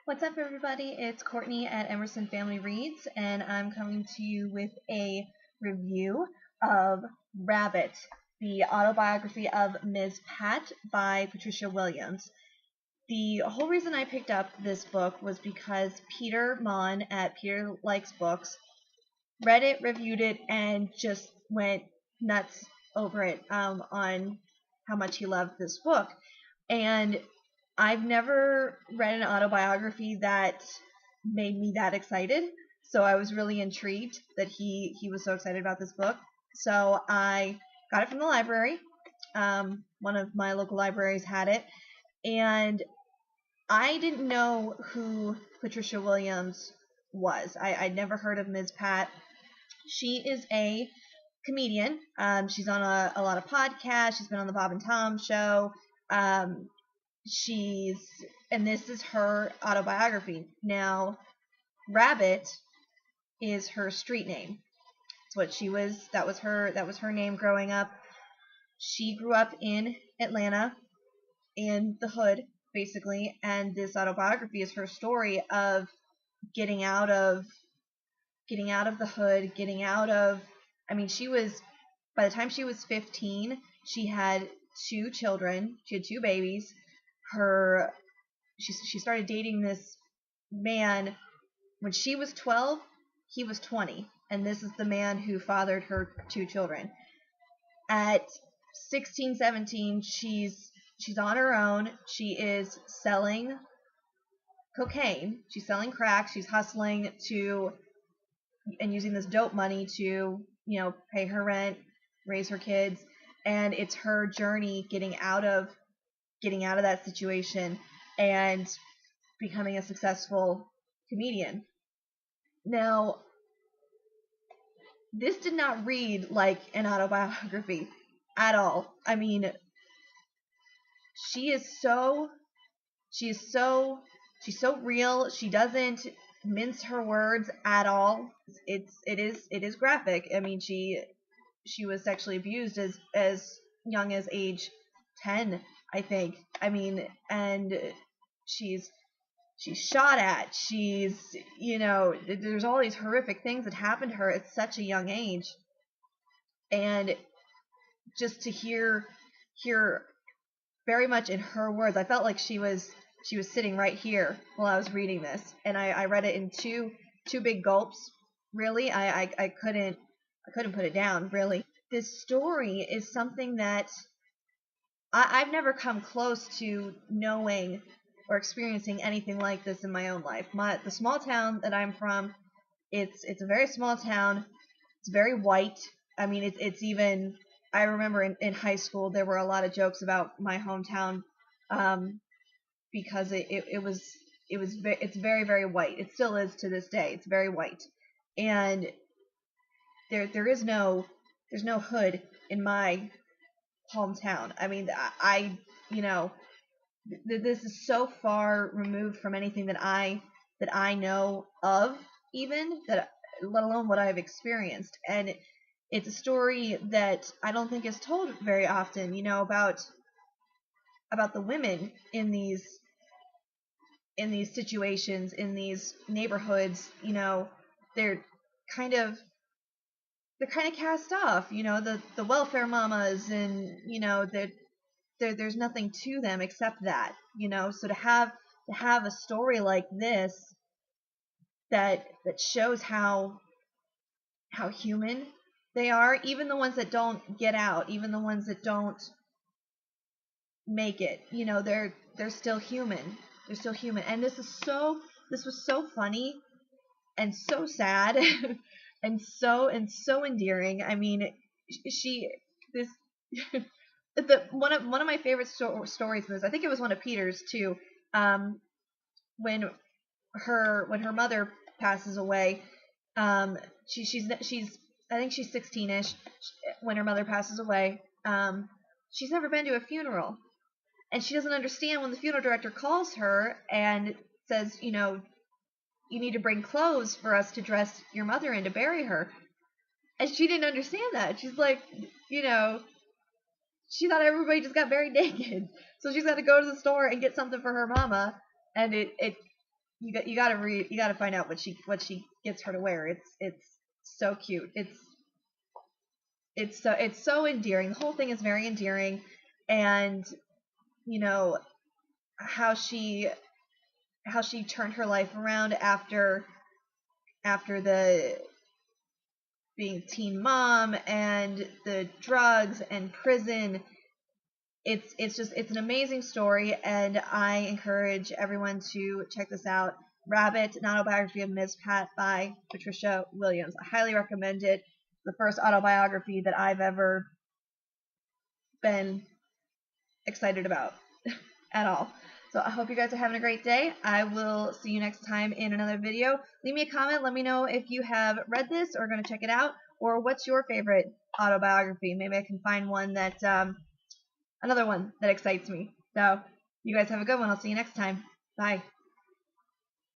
What's up, everybody? It's Courtney at Emerson Family Reads, and I'm coming to you with a review of Rabbit, the autobiography of Ms. Pat by Patricia Williams. The whole reason I picked up this book was because Peter Monn at PeterLikesBooks read it, reviewed it, and just went nuts over it on how much he loved this book. And I've never read an autobiography that made me that excited, so I was really intrigued that he was so excited about this book. So I got it from the library. One of my local libraries had it, and I didn't know who Patricia Williams was. I'd never heard of Ms. Pat. She is a comedian. She's on a lot of podcasts. She's been on the Bob and Tom show. And this is her autobiography. Now, Rabbit is her street name. It's what she was. That was her name growing up. She grew up in Atlanta, in the hood, basically, and this autobiography is her story of getting out of the hood, she was, by the time she was 15, she had 2 children. She had 2 babies. She started dating this man when she was 12. He was 20, and this is the man who fathered her 2 children. At 16, 17, she's on her own. She is selling cocaine. She's selling crack. She's hustling and using this dope money to, pay her rent, raise her kids, and it's her journey getting out of that situation and becoming a successful comedian. Now, this did not read like an autobiography at all. I mean, she's so real. She doesn't mince her words at all. It is graphic. I mean, she was sexually abused as young as age 10, I think. I mean, and she's shot at. There's all these horrific things that happened to her at such a young age. And just to hear very much in her words, I felt like she was sitting right here while I was reading this. And I read it in two big gulps. Really, I couldn't put it down, really. This story is something that I've never come close to knowing or experiencing anything like this in my own life. The small town that I'm from, it's a very small town. It's very white. I mean, it's even, I remember in high school there were a lot of jokes about my hometown because it's very, very white. It still is to this day. It's very white. And there's no hood in my hometown. I mean, this is so far removed from anything that I know of, even, that, let alone what I've experienced. And it's a story that I don't think is told very often, about the women in these situations, in these neighborhoods. They're kind of cast off, the welfare mamas, and there's nothing to them except that, so to have a story like this that shows how human they are, even the ones that don't get out, even the ones that don't make it, they're still human. They're still human. And this was so funny and so sad and so endearing. I mean, one of my favorite stories in this, I think it was one of Peter's too, when her mother passes away. She's I think she's 16ish when her mother passes away. She's never been to a funeral, and she doesn't understand when the funeral director calls her and says, you need to bring clothes for us to dress your mother in to bury her. And she didn't understand that. She's like, she thought everybody just got buried naked. So she's got to go to the store and get something for her mama. And you gotta read, you gotta find out what she gets her to wear. It's so cute. It's so endearing. The whole thing is very endearing, and you know how she turned her life around after the being teen mom and the drugs and prison. It's an amazing story, and I encourage everyone to check this out. Rabbit, an autobiography of Ms. Pat by Patricia Williams. I highly recommend it. The first autobiography that I've ever been excited about at all. So I hope you guys are having a great day. I will see you next time in another video. Leave me a comment. Let me know if you have read this or are going to check it out, or what's your favorite autobiography. Maybe I can find one that, another one that excites me. So you guys have a good one. I'll see you next time. Bye.